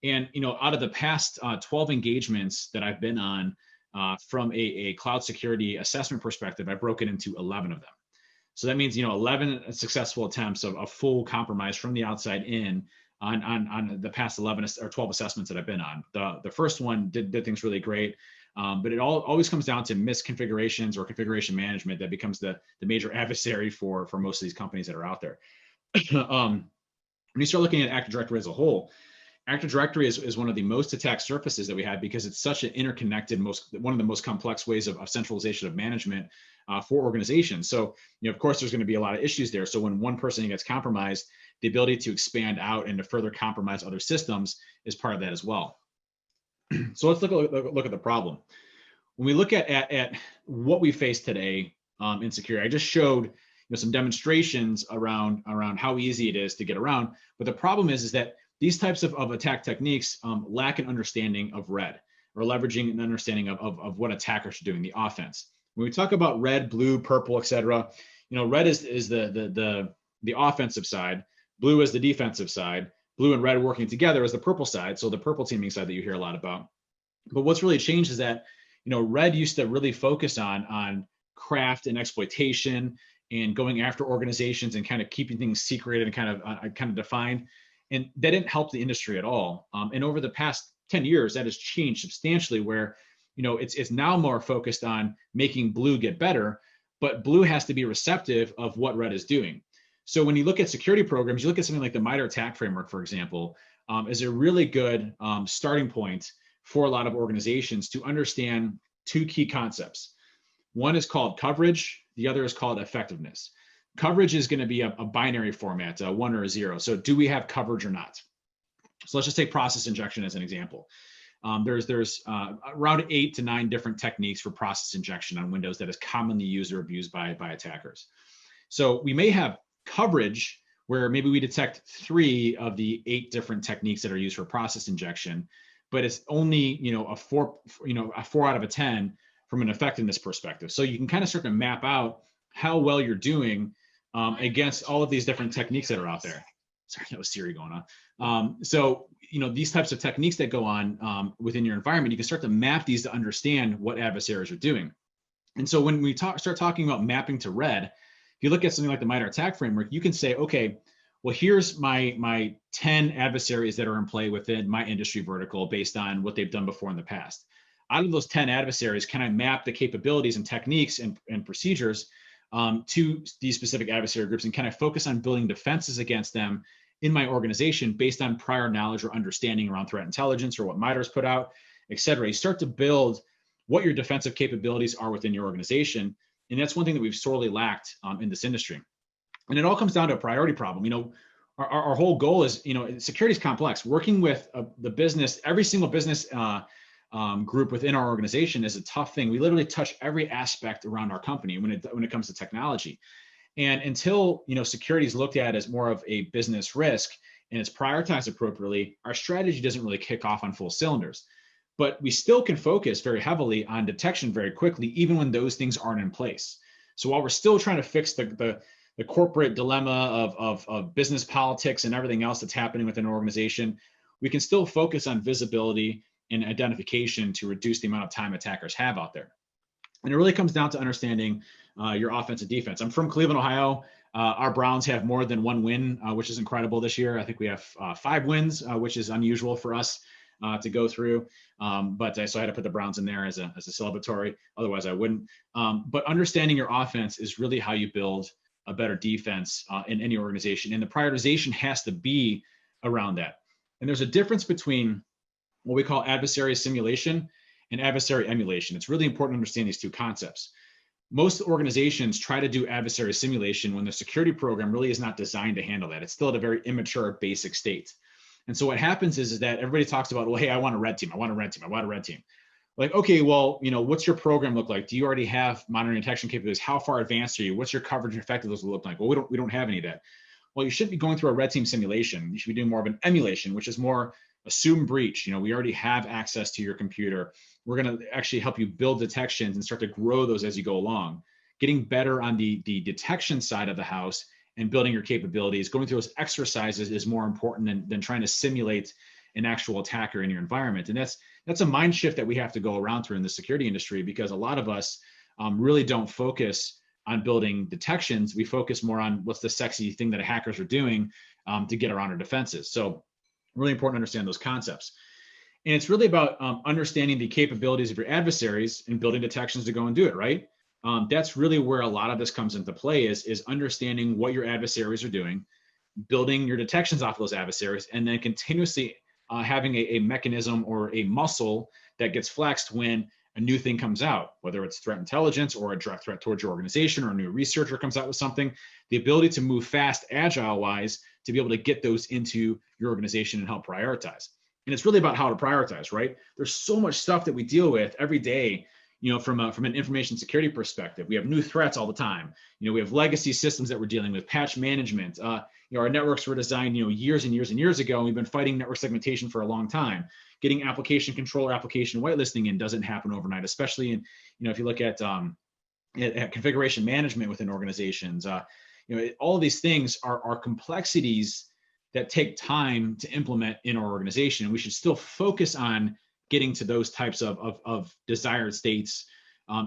And out of the past 12 engagements that I've been on from a cloud security assessment perspective, I broke it into 11 of them. So that means 11 successful attempts of full compromise from the outside in on the past 11 or 12 assessments that I've been on. The first one did things really great. But it always comes down to misconfigurations or configuration management that becomes the major adversary for most of these companies that are out there. When you start looking at Active Directory as a whole, Active Directory is one of the most attacked surfaces that we have because it's such an interconnected, one of the most complex ways of centralization of management for organizations. So, of course, there's going to be a lot of issues there. So when one person gets compromised, the ability to expand out and to further compromise other systems is part of that as well. So let's look at the problem. When we look at what we face today in security, I just showed some demonstrations around how easy it is to get around. But the problem is that these types of attack techniques lack an understanding of red, or leveraging an understanding of what attackers are doing, the offense. When we talk about red, blue, purple, etc., red is the offensive side, blue is the defensive side, blue and red working together is the purple side, so the purple teaming side that you hear a lot about. But what's really changed is that red used to really focus on craft and exploitation and going after organizations and kind of keeping things secret and kind of defined, and that didn't help the industry at all. And over the past 10 years, that has changed substantially, where it's now more focused on making blue get better, but blue has to be receptive of what red is doing. So when you look at security programs, you look at something like the MITRE ATT&CK framework, for example, is a really good starting point for a lot of organizations to understand two key concepts. One is called coverage. The other is called effectiveness. Coverage is going to be a binary format, a 1 or a 0. So do we have coverage or not? So let's just take process injection as an example. There's around 8 to 9 different techniques for process injection on Windows that is commonly used or abused by attackers. So we may have coverage where maybe we detect 3 of the 8 different techniques that are used for process injection, but it's only a 4 out of a 10 from an effectiveness perspective. So you can kind of start to map out how well you're doing against all of these different techniques that are out there. Sorry, that was Siri going on. So these types of techniques that go on within your environment, you can start to map these to understand what adversaries are doing. And so when we start talking about mapping to red, if you look at something like the MITRE ATT&CK framework, you can say, okay, well, here's my 10 adversaries that are in play within my industry vertical based on what they've done before in the past. Out of those 10 adversaries, can I map the capabilities and techniques and procedures to these specific adversary groups? And can I focus on building defenses against them in my organization based on prior knowledge or understanding around threat intelligence or what MITRE's put out, et cetera? You start to build what your defensive capabilities are within your organization. And that's one thing that we've sorely lacked in this industry. And it all comes down to a priority problem. Our whole goal is, security is complex. Working with the business, every single business group within our organization is a tough thing. We literally touch every aspect around our company when it comes to technology. And until security is looked at as more of a business risk and it's prioritized appropriately, our strategy doesn't really kick off on full cylinders. But we still can focus very heavily on detection very quickly, even when those things aren't in place. So while we're still trying to fix the corporate dilemma of business politics and everything else that's happening within an organization, we can still focus on visibility and identification to reduce the amount of time attackers have out there. And it really comes down to understanding your offense and defense. I'm from Cleveland, Ohio. Our Browns have more than 1 win, which is incredible this year. I think we have 5 wins, which is unusual for us to go through. So I had to put the Browns in there as a celebratory. Otherwise, I wouldn't. But understanding your offense is really how you build a better defense in any organization. And the prioritization has to be around that. And there's a difference between what we call adversary simulation and adversary emulation. It's really important to understand these two concepts. Most organizations try to do adversary simulation when the security program really is not designed to handle that. It's still at a very immature basic state. And so what happens is that everybody talks about, well, hey, I want a red team. I want a red team. I want a red team. Like, okay, well, what's your program look like? Do you already have monitoring detection capabilities? How far advanced are you? What's your coverage and effectiveness look like? Well, we don't have any of that. Well, you shouldn't be going through a red team simulation. You should be doing more of an emulation, which is more assume breach. We already have access to your computer. We're going to actually help you build detections and start to grow those as you go along. Getting better on the detection side of the house and building your capabilities, going through those exercises is more important than trying to simulate an actual attacker in your environment. And that's a mind shift that we have to go around through in the security industry, because a lot of us really don't focus on building detections. We focus more on what's the sexy thing that hackers are doing to get around our defenses. So really important to understand those concepts. And it's really about understanding the capabilities of your adversaries and building detections to go and do it, right? That's really where a lot of this comes into play is understanding what your adversaries are doing, building your detections off of those adversaries, and then continuously having a mechanism or a muscle that gets flexed when a new thing comes out, whether it's threat intelligence or a direct threat towards your organization or a new researcher comes out with something, the ability to move fast, agile-wise, to be able to get those into your organization and help prioritize. And it's really about how to prioritize, right? There's so much stuff that we deal with every day, from an information security perspective. We have new threats all the time. We have legacy systems that we're dealing with, patch management. Our networks were designed, years and years and years ago, and we've been fighting network segmentation for a long time. Getting application control or application whitelisting in doesn't happen overnight, especially in, if you look at configuration management within organizations. All of these things are complexities that take time to implement in our organization. We should still focus on getting to those types of desired states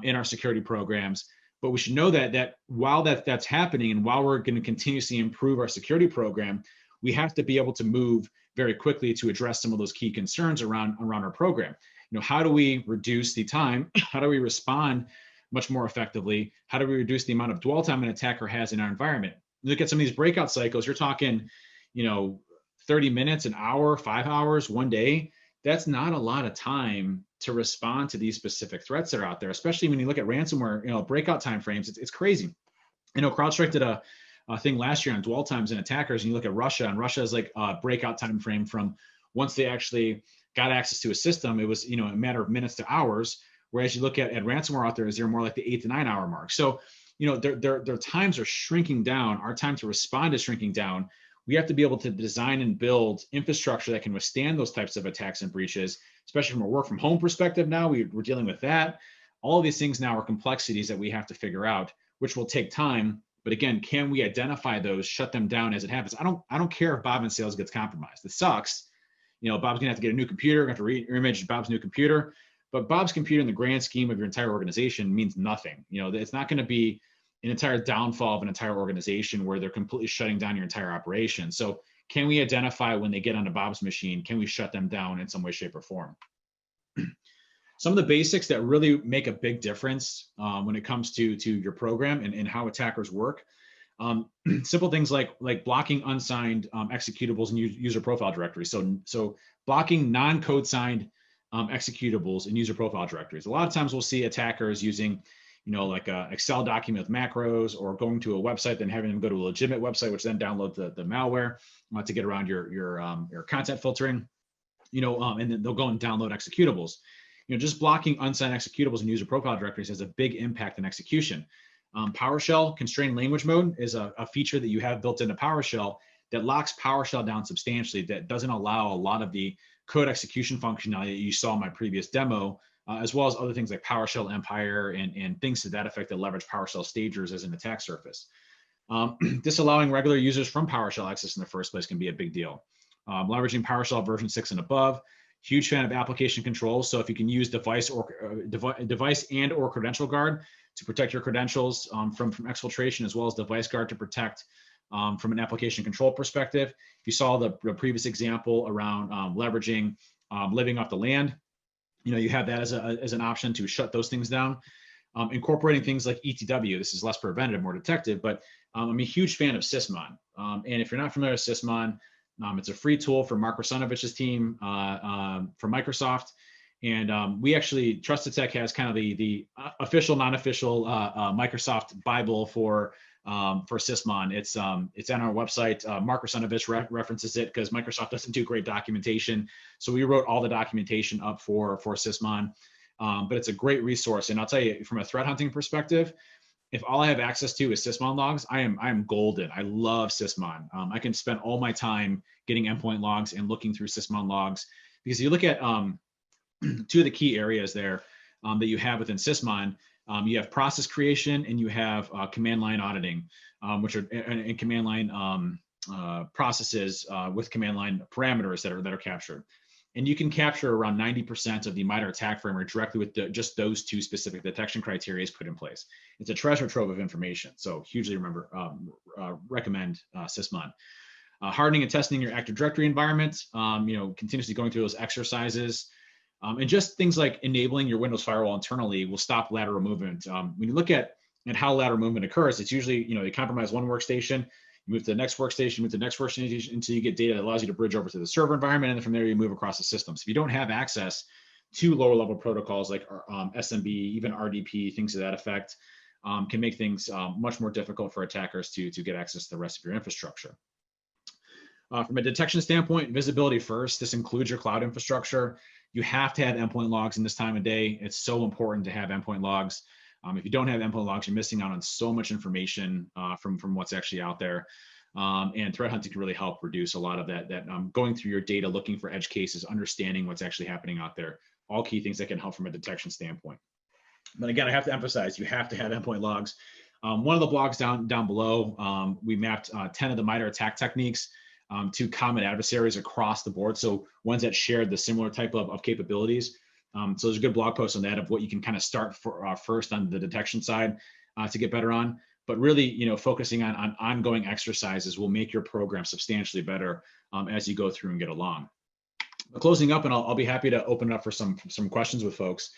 in our security programs. But we should know that while that's happening and while we're going to continuously improve our security program, we have to be able to move very quickly to address some of those key concerns around our program. how do we reduce the time? How do we respond much more effectively? How do we reduce the amount of dwell time an attacker has in our environment? Look at some of these breakout cycles. You're talking, 30 minutes, an hour, 5 hours, one day. That's not a lot of time to respond to these specific threats that are out there, especially when you look at ransomware, breakout time frames. It's crazy. CrowdStrike did a thing last year on dwell times and attackers, and you look at Russia, and Russia is like a breakout time frame from once they actually got access to a system, it was a matter of minutes to hours. Whereas you look at ransomware out there, they're more like the 8 to 9 hour mark. So their times are shrinking down. Our time to respond is shrinking down. We have to be able to design and build infrastructure that can withstand those types of attacks and breaches, especially from a work from home perspective. Now we're dealing with that. All of these things now are complexities that we have to figure out, which will take time. But again, can we identify those, shut them down as it happens? I don't care if Bob in sales gets compromised. It sucks. Bob's gonna have to get a new computer, have to re-image Bob's new computer. But Bob's computer in the grand scheme of your entire organization means nothing. It's not going to be an entire downfall of an entire organization where they're completely shutting down your entire operation. So can we identify when they get onto Bob's machine? Can we shut them down in some way, shape, or form? Some of the basics that really make a big difference when it comes to your program and how attackers work. Simple things like blocking unsigned executables and user profile directories. So blocking non-code signed executables in user profile directories. A lot of times we'll see attackers using, like a Excel document with macros, or going to a website, then having them go to a legitimate website, which then download the malware to get around your content filtering, and then they'll go and download executables. Just blocking unsigned executables in user profile directories has a big impact on execution. PowerShell constrained language mode is a feature that you have built into PowerShell that locks PowerShell down substantially, that doesn't allow a lot of the code execution functionality that you saw in my previous demo, as well as other things like PowerShell Empire and things to that effect that leverage PowerShell stagers as an attack surface. Disallowing regular users from PowerShell access in the first place can be a big deal. Leveraging PowerShell version 6 and above. Huge fan of application controls. So if you can use device and or credential guard to protect your credentials from exfiltration, as well as device guard to protect from an application control perspective. You saw the previous example around leveraging living off the land. You have that as an option to shut those things down. Incorporating things like ETW. This is less preventative, more detective, but I'm a huge fan of Sysmon. And if you're not familiar with Sysmon, it's a free tool for Mark Rusanovich's team for Microsoft. And we actually, Trusted Tech has kind of the official, non-official Microsoft Bible for Sysmon. It's on our website. Mark Rusanovich references it because Microsoft doesn't do great documentation. So we wrote all the documentation up for Sysmon. But it's a great resource. And I'll tell you, from a threat hunting perspective, if all I have access to is Sysmon logs, I am golden. I love Sysmon. I can spend all my time getting endpoint logs and looking through Sysmon logs, because you look at two of the key areas there that you have within Sysmon. You have process creation and you have command line auditing, which are in command line processes with command line parameters that are captured. And you can capture around 90% of the MITRE attack framework directly with just those two specific detection criteria put in place. It's a treasure trove of information. So hugely recommend Sysmon. Hardening and testing your Active Directory environment, continuously going through those exercises. And just things like enabling your Windows firewall internally will stop lateral movement. When you look at how lateral movement occurs, it's usually, you compromise one workstation, you move to the next workstation, move to the next workstation until you get data that allows you to bridge over to the server environment. And then from there, you move across the system. So if you don't have access to lower level protocols like SMB, even RDP, things to that effect, can make things much more difficult for attackers to get access to the rest of your infrastructure. From a detection standpoint, visibility first. This includes your cloud infrastructure. You have to have endpoint logs in this time of day. It's so important to have endpoint logs. If you don't have endpoint logs, you're missing out on so much information from what's actually out there. And threat hunting can really help reduce a lot of that going through your data, looking for edge cases, understanding what's actually happening out there. All key things that can help from a detection standpoint. But again, I have to emphasize, you have to have endpoint logs. One of the blogs down below, we mapped 10 of the MITRE attack techniques to common adversaries across the board. So ones that shared the similar type of capabilities. So there's a good blog post on that of what you can kind of start first on the detection side to get better on. But really, focusing on ongoing exercises will make your program substantially better as you go through and get along. Closing up, and I'll be happy to open it up for some questions with folks.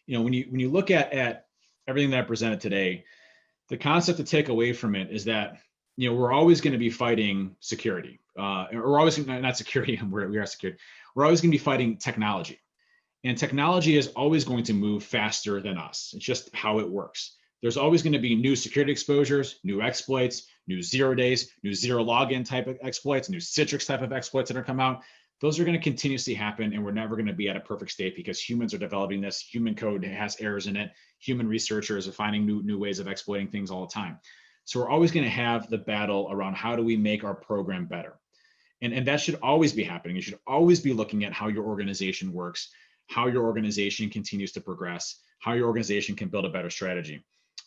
When you look at everything that I presented today, the concept to take away from it is that we're always going to be fighting security. We're always not security. We are security. We're always going to be fighting technology, and technology is always going to move faster than us. It's just how it works. There's always going to be new security exposures, new exploits, new 0 days, new zero login type of exploits, new Citrix type of exploits that are come out. Those are going to continuously happen, and we're never going to be at a perfect state because humans are developing this. Human code has errors in it. Human researchers are finding new ways of exploiting things all the time. So we're always going to have the battle around how do we make our program better. And that should always be happening. You should always be looking at how your organization works, how your organization continues to progress, how your organization can build a better strategy.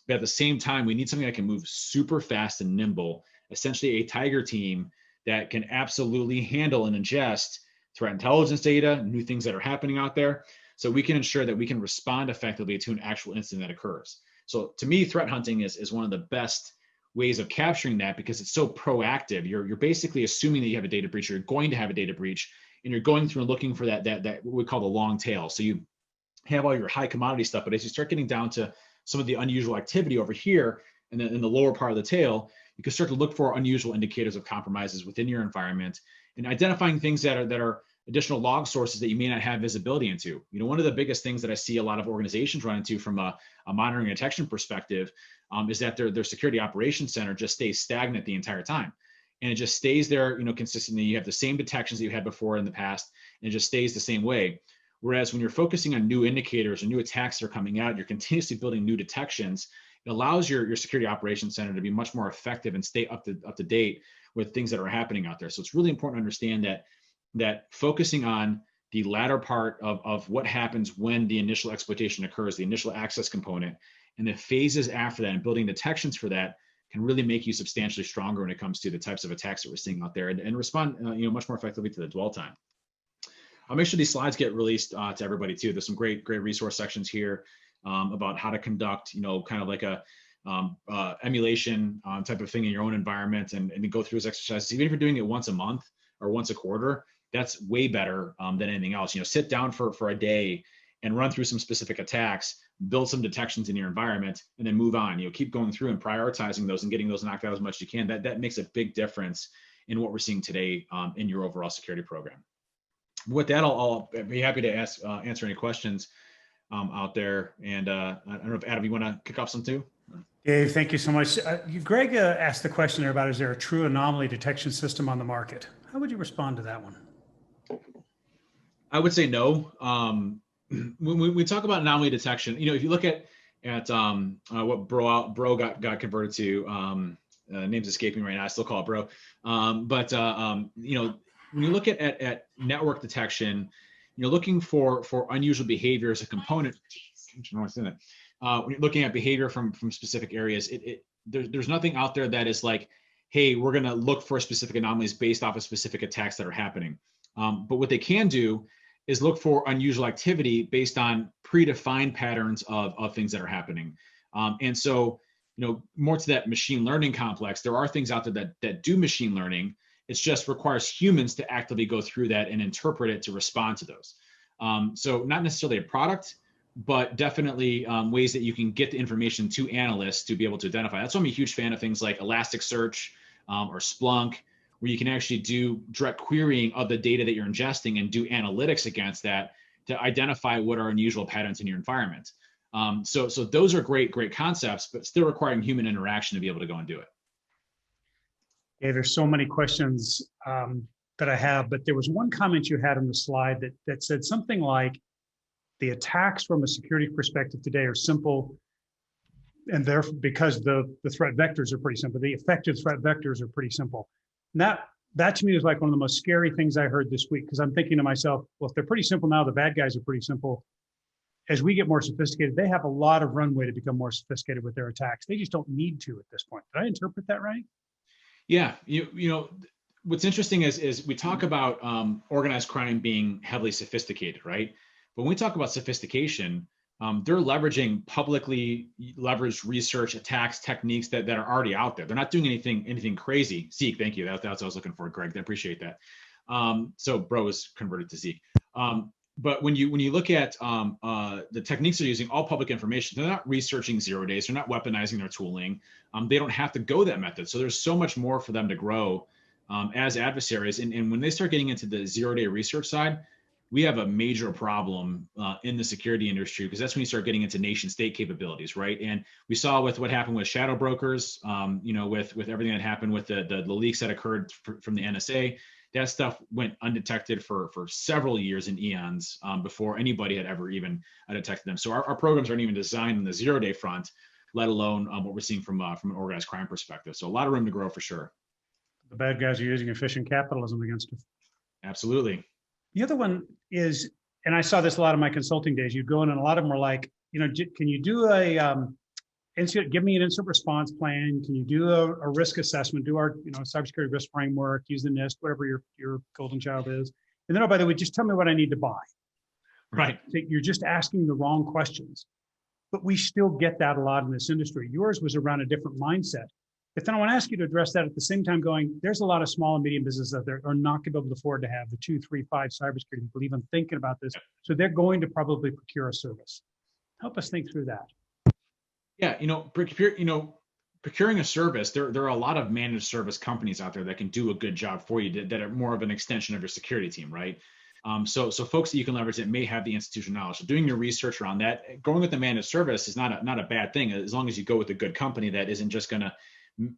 But at the same time, we need something that can move super fast and nimble, essentially a tiger team that can absolutely handle and ingest threat intelligence data, new things that are happening out there, so we can ensure that we can respond effectively to an actual incident that occurs. So to me, threat hunting is one of the best ways of capturing that because it's so proactive. You're basically assuming that you have a data breach, you're going to have a data breach, and you're going through and looking for that what we call the long tail. So you have all your high commodity stuff, but as you start getting down to some of the unusual activity over here and then in the lower part of the tail, you can start to look for unusual indicators of compromises within your environment and identifying things that are additional log sources that you may not have visibility into. One of the biggest things that I see a lot of organizations run into from a monitoring and detection perspective is that their security operations center just stays stagnant the entire time. And it just stays there, consistently. You have the same detections that you had before in the past, and it just stays the same way. Whereas when you're focusing on new indicators or new attacks that are coming out, you're continuously building new detections. It allows your security operations center to be much more effective and stay up to date with things that are happening out there. So it's really important to understand that focusing on the latter part of what happens when the initial exploitation occurs, the initial access component, and the phases after that, and building detections for that can really make you substantially stronger when it comes to the types of attacks that we're seeing out there, and respond much more effectively to the dwell time. I'll make sure these slides get released to everybody too. There's some great resource sections here about how to conduct, kind of like a emulation type of thing in your own environment, and go through those exercises. Even if you're doing it once a month or once a quarter, that's way better than anything else. Sit down for a day and run through some specific attacks, build some detections in your environment, and then move on. Keep going through and prioritizing those and getting those knocked out as much as you can. That makes a big difference in what we're seeing today in your overall security program. With that, I'll be happy to answer any questions out there. And I don't know if Adam, you want to kick off some too? Dave, thank you so much. Greg asked the question there about, is there a true anomaly detection system on the market? How would you respond to that one? I would say no. When we talk about anomaly detection, if you look at what Bro got converted to, name's escaping right now. I still call it Bro. When you look at network detection, you're looking for unusual behavior as a component. When you're looking at behavior from specific areas, there's nothing out there that is like, hey, we're going to look for specific anomalies based off of specific attacks that are happening. But what they can do is look for unusual activity based on predefined patterns of things that are happening. And so, more to that machine learning complex, there are things out there that do machine learning. It just requires humans to actively go through that and interpret it to respond to those. So not necessarily a product, but definitely ways that you can get the information to analysts to be able to identify. That's why I'm a huge fan of things like Elasticsearch or Splunk, where you can actually do direct querying of the data that you're ingesting and do analytics against that to identify what are unusual patterns in your environment. So those are great concepts, but still requiring human interaction to be able to go and do it. Yeah, there's so many questions that I have, but there was one comment you had on the slide that said something like, the attacks from a security perspective today are simple, and therefore, because the threat vectors are pretty simple, the effective threat vectors are pretty simple. And that to me is like one of the most scary things I heard this week, because I'm thinking to myself, well, if they're pretty simple now, the bad guys are pretty simple. As we get more sophisticated, they have a lot of runway to become more sophisticated with their attacks. They just don't need to at this point. Did I interpret that right? Yeah, what's interesting is we talk about organized crime being heavily sophisticated, right? But when we talk about sophistication, they're leveraging publicly leveraged research attacks techniques that are already out there. They're not doing anything crazy. Zeke, thank you. That's what I was looking for, Greg. I appreciate that. So Bro is converted to Zeke. But when you look at the techniques they're using, all public information, they're not researching 0 days, they're not weaponizing their tooling. They don't have to go that method. So there's so much more for them to grow as adversaries. And when they start getting into the 0 day research side, we have a major problem in the security industry, because that's when you start getting into nation state capabilities, right? And we saw with what happened with shadow brokers, with everything that happened with the leaks that occurred from the NSA. That stuff went undetected for several years and eons before anybody had ever even detected them. So our programs aren't even designed on the 0 day front, let alone what we're seeing from an organized crime perspective. So a lot of room to grow for sure. The bad guys are using efficient capitalism against us. Absolutely. The other one is, and I saw this a lot in my consulting days, you'd go in and a lot of them were like, can you do give me an incident response plan? Can you do a risk assessment, do our, cybersecurity risk framework, use the NIST, whatever your golden child is. And then, oh, by the way, just tell me what I need to buy. Right. So you're just asking the wrong questions, but we still get that a lot in this industry. Yours was around a different mindset. But then I want to ask you to address that at the same time going, there's a lot of small and medium businesses out there are not going to be able to afford to have the 2, 3, 5 cybersecurity people even thinking about this. So they're going to probably procure a service. Help us think through that. Yeah, procuring a service, there are a lot of managed service companies out there that can do a good job for you that are more of an extension of your security team, right? So folks that you can leverage that may have the institutional knowledge. So doing your research around that, going with the managed service is not a bad thing, as long as you go with a good company that isn't just going to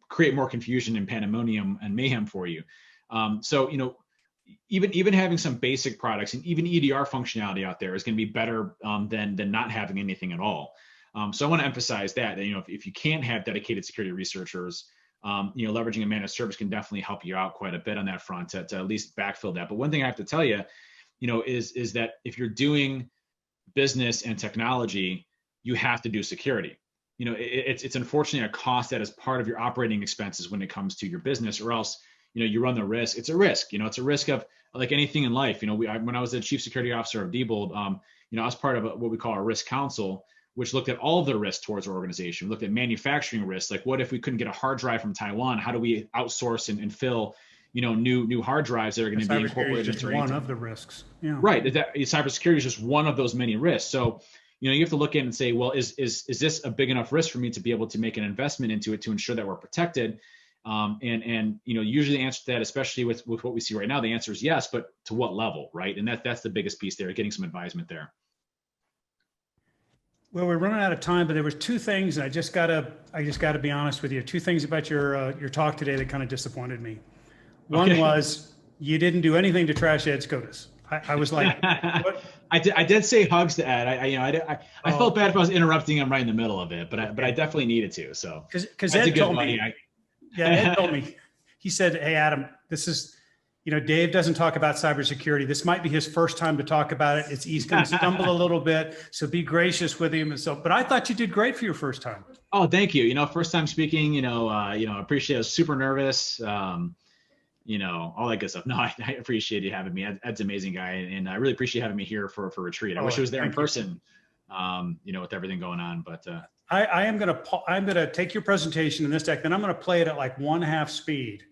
create more confusion and pandemonium and mayhem for you. Even having some basic products and even EDR functionality out there is going to be better than not having anything at all. So I want to emphasize that if you can't have dedicated security researchers, leveraging a managed service can definitely help you out quite a bit on that front to at least backfill that. But one thing I have to tell you, is that if you're doing business and technology, you have to do security. It's unfortunately a cost that is part of your operating expenses when it comes to your business, or else, you run the risk. It's a risk, it's a risk of like anything in life. When I was the chief security officer of Diebold, I was part of what we call our risk council, which looked at all of the risks towards our organization. We looked at manufacturing risks. Like, what if we couldn't get a hard drive from Taiwan? How do we outsource and fill, new hard drives that are going to be incorporated into one of the risks. Yeah. Right. Cybersecurity is just one of those many risks. So, you have to look in and say, well, is this a big enough risk for me to be able to make an investment into it to ensure that we're protected? Usually the answer to that, especially with what we see right now, the answer is yes, but to what level, right? And that's the biggest piece there, getting some advisement there. Well, we're running out of time, but there was 2 things, and I just gotta be honest with you. 2 things about your talk today that kind of disappointed me. One was you didn't do anything to trash Ed SCOTUS. I was like, what? I did say hugs to Ed. I felt bad if I was interrupting him right in the middle of it, but I definitely needed to. So because Ed told me, Ed told me, he said, "Hey Adam, this is, Dave doesn't talk about cybersecurity. This might be his first time to talk about it. He's going to stumble a little bit, so be gracious with him." And so, but I thought you did great for your first time. Oh, thank you. First time speaking. Appreciate it. I was super nervous. All that good stuff. No, I appreciate you having me. Ed's an amazing guy, and I really appreciate having me here for retreat. I wish it was there in person, with everything going on. But I'm gonna take your presentation in this deck, then I'm gonna play it at like 1/2 speed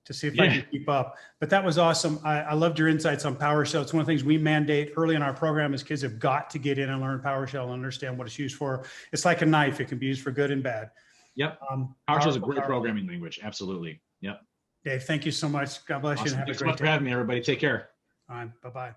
to see if I can keep up. But that was awesome. I loved your insights on PowerShell. It's one of the things we mandate early in our program as kids have got to get in and learn PowerShell and understand what it's used for. It's like a knife. It can be used for good and bad. Yep. PowerShell is a great programming language. Absolutely. Yep. Dave, thank you so much. God bless you. And have a great day. Thanks so much for having me, everybody. Take care. All right. Bye-bye.